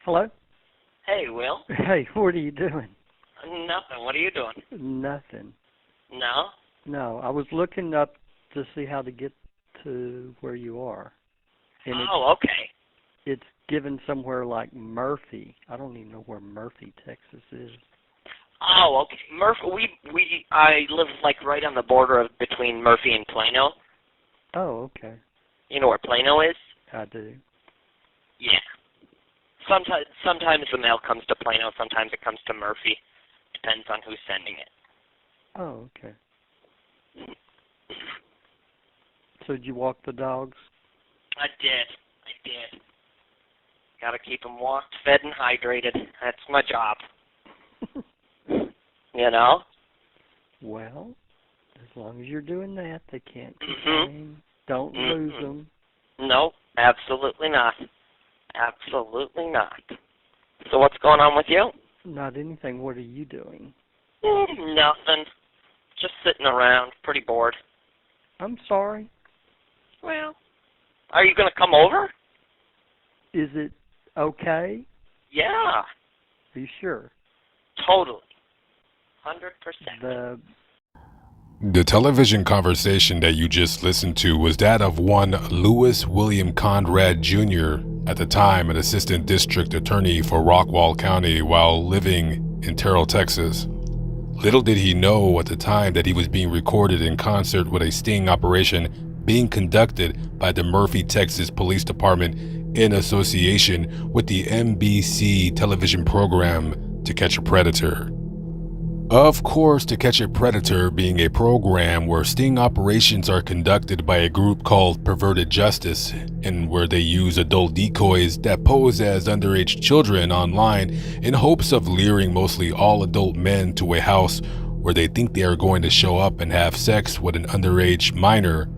Hello? Hey, Will. Hey, what are you doing? Nothing. What are you doing? Nothing. No? No, I was looking up to see how to get to where you are. And Okay. it's given somewhere like Murphy. I don't even know where Murphy, Texas is. Oh, okay. I live like right on the border between Murphy and Plano. Oh, okay. You know where Plano is? I do. Yeah. Sometimes the mail comes to Plano, sometimes it comes to Murphy. Depends on who's sending it. Oh, okay. So did you walk the dogs? I did. Gotta keep them walked, fed, and hydrated. That's my job. You know? Well, as long as you're doing that, they can't complain. Don't lose them. No, absolutely not. Absolutely not. So what's going on with you? Not anything. What are you doing? Nothing. Just sitting around, pretty bored. I'm sorry. Well, are you going to come over? Is it okay? Yeah. Are you sure? Totally. 100%. The television conversation that you just listened to was that of one Louis William Conrad Jr., at the time an assistant district attorney for Rockwall County while living in Terrell, Texas. Little did he know at the time that he was being recorded in concert with a sting operation being conducted by the Murphy, Texas Police Department in association with the NBC television program To Catch a Predator. Of course, To Catch a Predator being a program where sting operations are conducted by a group called Perverted Justice, and where they use adult decoys that pose as underage children online in hopes of luring mostly all adult men to a house where they think they are going to show up and have sex with an underage minor.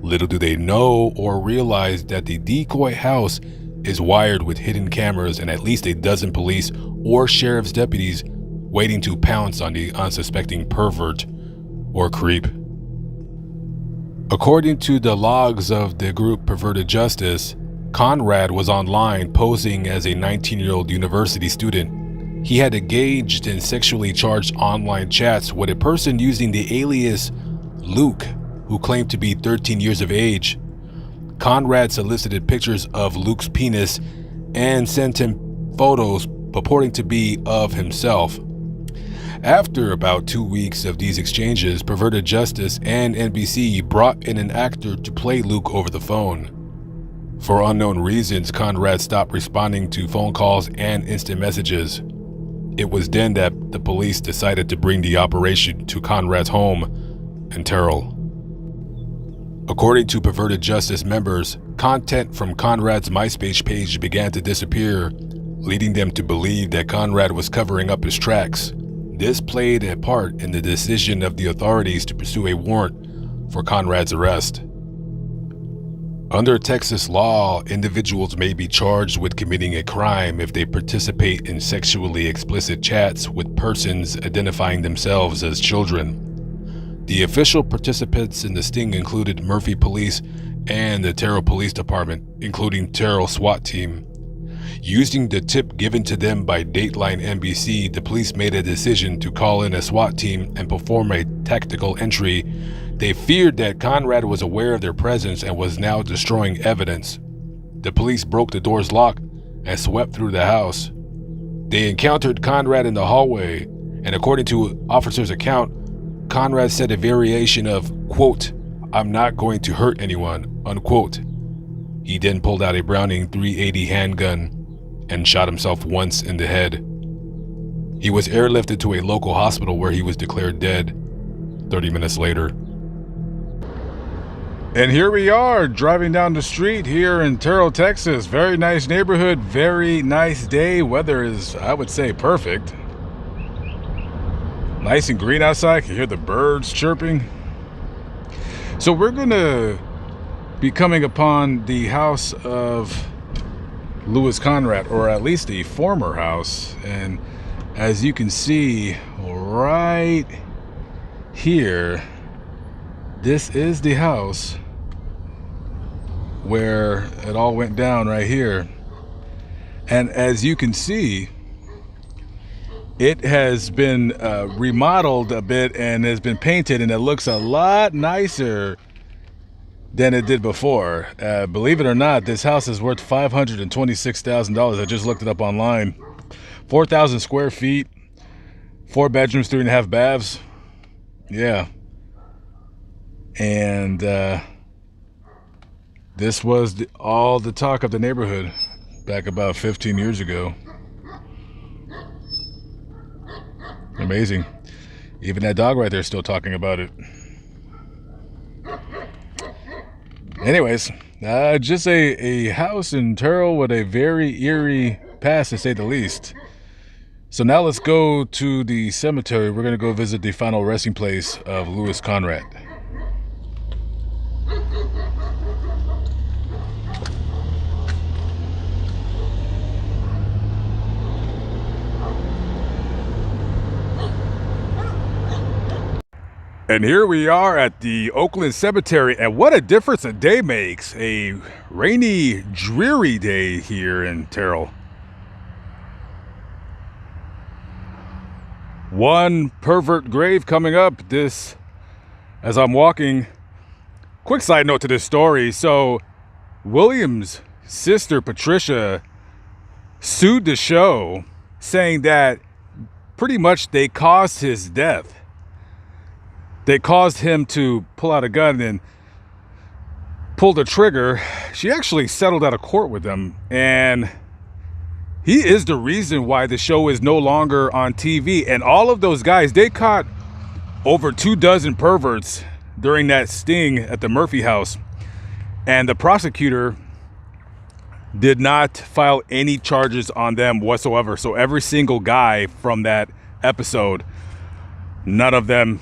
Little do they know or realize that the decoy house is wired with hidden cameras and at least a dozen police or sheriff's deputies waiting to pounce on the unsuspecting pervert or creep. According to the logs of the group Perverted Justice, Conrad was online posing as a 19-year-old university student. He had engaged in sexually charged online chats with a person using the alias Luke, who claimed to be 13 years of age. Conrad solicited pictures of Luke's penis and sent him photos purporting to be of himself. After about 2 weeks of these exchanges, Perverted Justice and NBC brought in an actor to play Luke over the phone. For unknown reasons, Conrad stopped responding to phone calls and instant messages. It was then that the police decided to bring the operation to Conrad's home in Terrell. According to Perverted Justice members, content from Conrad's MySpace page began to disappear, leading them to believe that Conrad was covering up his tracks. This played a part in the decision of the authorities to pursue a warrant for Conrad's arrest. Under Texas law, individuals may be charged with committing a crime if they participate in sexually explicit chats with persons identifying themselves as children. The official participants in the sting included Murphy Police and the Terrell Police Department, including Terrell SWAT team. Using the tip given to them by Dateline NBC, the police made a decision to call in a SWAT team and perform a tactical entry. They feared that Conrad was aware of their presence and was now destroying evidence. The police broke the door's lock and swept through the house. They encountered Conrad in the hallway, and according to officers' account, Conrad said a variation of, quote, "I'm not going to hurt anyone," unquote. He then pulled out a Browning .380 handgun and shot himself once in the head. He was airlifted to a local hospital where he was declared dead 30 minutes later. And here we are driving down the street here in Terrell, Texas. Very nice neighborhood, very nice day. Weather is, I would say, perfect. Nice and green outside. I can hear the birds chirping. So we're gonna be coming upon the house of Louis Conrad, or at least the former house. And as you can see right here, this is the house where it all went down right here. And as you can see, it has been remodeled a bit and has been painted, and it looks a lot nicer than it did before. Believe it or not, this house is worth $526,000. I just looked it up online. 4,000 square feet, 4 bedrooms, 3.5 baths. Yeah. And this was all the talk of the neighborhood back about 15 years ago. Amazing. Even that dog right there is still talking about it. Anyways, just a house in Terrell with a very eerie past, to say the least. So now let's go to the cemetery. We're going to go visit the final resting place of Louis Conrad. And here we are at the Oakland Cemetery, and what a difference a day makes. A rainy, dreary day here in Terrell. One pervert grave coming up this as I'm walking. Quick side note to this story. So William's sister Patricia sued the show, saying that pretty much they caused his death. They caused him to pull out a gun and pull the trigger. She actually settled out of court with him, and he is the reason why the show is no longer on TV. And all of those guys, they caught over 24 perverts during that sting at the Murphy house, and the prosecutor did not file any charges on them whatsoever. So every single guy from that episode, none of them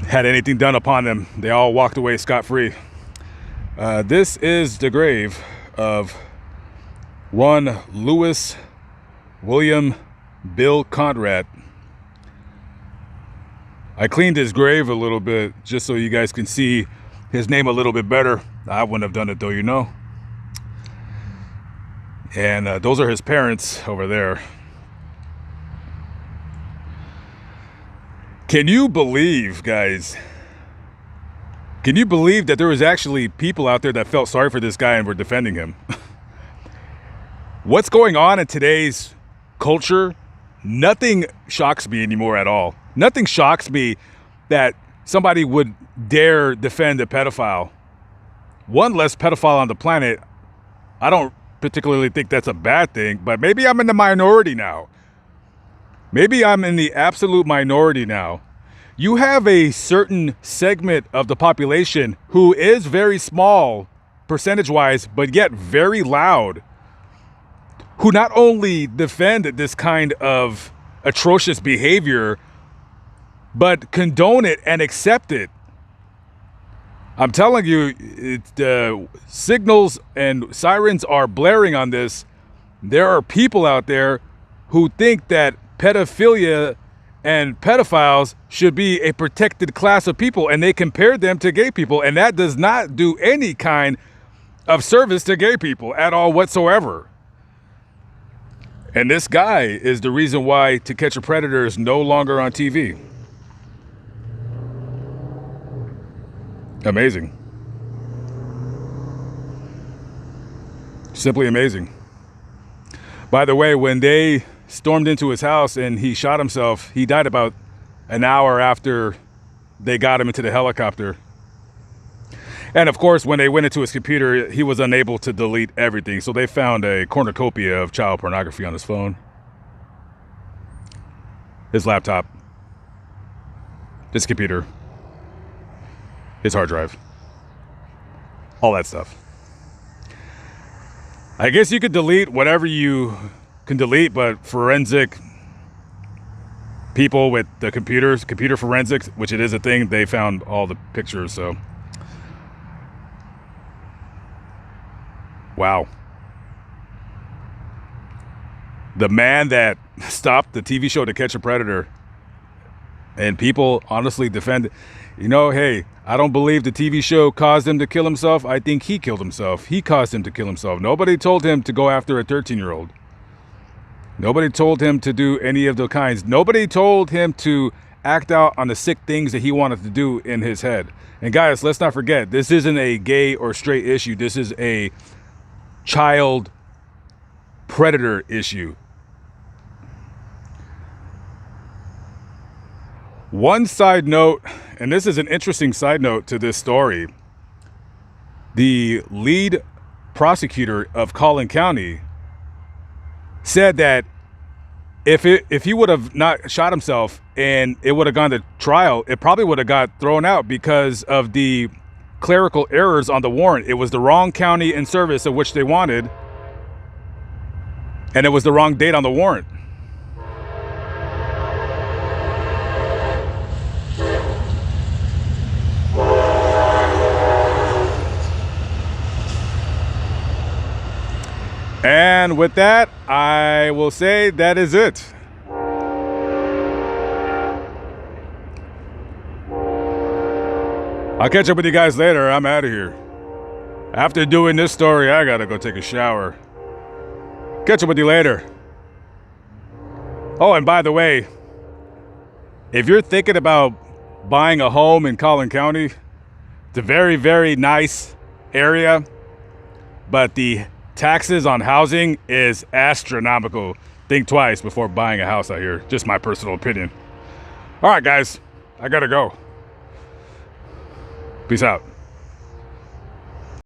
had anything done upon them. They all walked away scot-free. This is the grave of one Louis William Bill Conrad. I cleaned his grave a little bit just so you guys can see his name a little bit better. I wouldn't have done it though, you know. And those are his parents over there. Can you believe, guys? Can you believe that there was actually people out there that felt sorry for this guy and were defending him? What's going on in today's culture? Nothing shocks me anymore at all. Nothing shocks me that somebody would dare defend a pedophile. One less pedophile on the planet. I don't particularly think that's a bad thing, but maybe I'm in the minority now. Maybe I'm in the absolute minority now. You have a certain segment of the population who is very small percentage-wise, but yet very loud, who not only defend this kind of atrocious behavior, but condone it and accept it. I'm telling you, the signals and sirens are blaring on this. There are people out there who think that pedophilia and pedophiles should be a protected class of people, and they compare them to gay people, and that does not do any kind of service to gay people at all whatsoever. And this guy is the reason why To Catch a Predator is no longer on TV. Amazing. Simply amazing. By the way, when they stormed into his house and he shot himself, he died about an hour after they got him into the helicopter. And of course, when they went into his computer, he was unable to delete everything. So they found a cornucopia of child pornography on his phone, his laptop, his computer, his hard drive, all that stuff. I guess you could delete whatever you can delete, but forensic people with the computer forensics, which it is a thing, they found all the pictures. So wow. The man that stopped the TV show To Catch a Predator And people honestly defend, you know, hey, I don't believe the TV show caused him to kill himself. I think he killed himself. He caused him to kill himself. Nobody told him to go after a 13-year-old. Nobody told him to do any of the kinds. Nobody told him to act out on the sick things that he wanted to do in his head. And guys, let's not forget, this isn't a gay or straight issue. This is a child predator issue. One side note, and this is an interesting side note to this story. The lead prosecutor of Collin County said that if he would have not shot himself and it would have gone to trial, it probably would have got thrown out because of the clerical errors on the warrant. It was the wrong county and service of which they wanted, and it was the wrong date on the warrant. And with that, I will say that is it. I'll catch up with you guys later. I'm out of here. After doing this story, I gotta go take a shower. Catch up with you later. Oh, and by the way, if you're thinking about buying a home in Collin County, it's a very, very nice area, but the taxes on housing is astronomical. Think twice before buying a house out here. Just my personal opinion. All right, guys, I gotta go. Peace out.